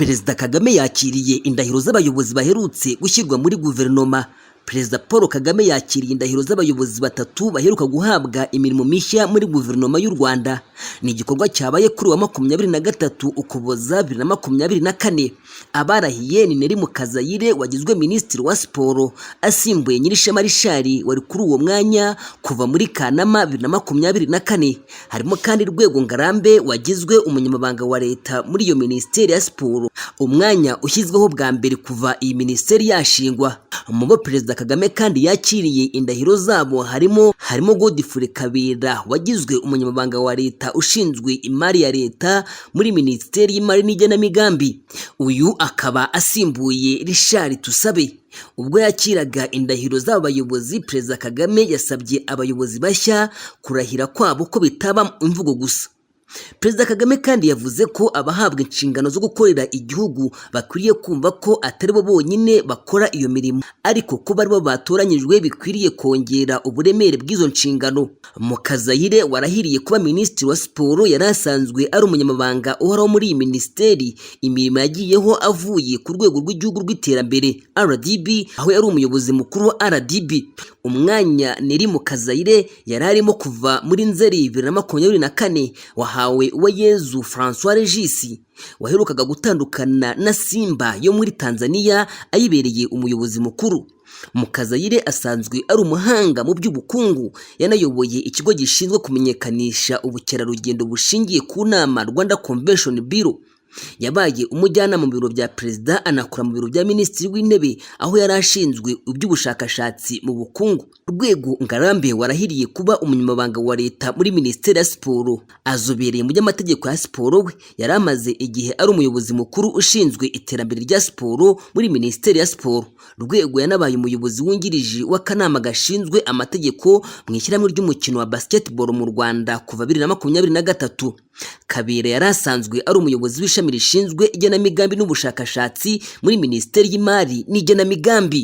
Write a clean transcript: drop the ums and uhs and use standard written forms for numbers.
Perezida Kagame yakiriye indahiro z'abayobozi baherutse gushyirwa muri guverinoma. Perezida Paul Kagame yakiriye indahiro z'abayobozi batatu baheruka guhabwa imirimo mishya muri guverinoma y'u Rwanda. Ni igikorwa cyabaye kuri wa 23 Ukuboza 2024. Abarahiye ni Neri Mukazayire wagizwe Minisitiri wa Siporo asimbuye Nyirishema Richard wari kuri uwo mwanya kuva muri Kanama 2024. Harimo kandi Rwego Ngarambe wagizwe umunyamabanga wa leta muri iyo Minisiteri ya Siporo, umwanya ushyizweho bwa mbere kuva iyi minisiteri yashingwa. Mu bo Perezida Kagame kandi yakiriye indahiro zabo harimo Godfrey Kabera wagizwe umunyamabanga wa leta ushinzwe imari ya leta muri Minisiteri y'Imari n'Igenamigambi. Uyu akaba asimbuye Richard Tusabe. Ubwo yakiraga indahiro z'abayobozi, Perezida Kagame yasabye abayobozi bashya kurahira kwabo ko bitaba imvugo gusa. Perezida Kagame kandi yavuze ko abahabwa inshingano zo gukorera igihugu bakwiriye kumva ko atari bo bonyine bakora iyo mirimo, ariko ko bari bo batoranyijwe bikwiriye kongera uburemere bw'izo nshingano. Mukazayire warahiriye kuba Minisitiri wa Siporo yari asanzwe ari umunyamabanga uhoraho muri iyi minisiteri. Imirimo yagiyeho avuye ku rwego rw'igihugu rw'iterambere RDB, aho yari umuyobozi mukuru wa RDB. Umwanya Neri Mukazayire yari arimo kuva muri Nzeri 2024 wahawe Uwayezu François Regis waherukaga gutandukana na Simba yo muri Tanzania ayibereye umuyobozi mukuru. Mukazayire asanzwe ari umuhanga mu by'ubukungu, yanayoboye ikigo gishinzwe kumenyekanisha ubukerarugendo bushingiye ku nama Rwanda Convention Bureau. Yabaye umujyanama mu biro bya Perezida, anakora mu biro bya Minisitiri w'Intebe aho yari ashinzwe iby'ubushakashatsi mu bukungu. Rwego Ngarambe warahiriye kuba umunyamabanga wa leta muri Minisiteri ya Siporo, azobereye mu by'amategeko ya siporo. We yari amaze igihe ari umuyobozi mukuru ushinzwe iterambere rya siporo muri Minisiteri ya Siporo. Rwego yanabaye umuyobozi wungirije w'akanama gashinzwe amategeko mu ishyirahamwe ry'umukino wa basketball mu Rwanda kuva 2023. Kabera yari asanzwe ari umuyobozi w'ishami rishinzwe igenamigambi n'ubushakashatsi muri Minisiteri y'Imari n'Igenamigambi.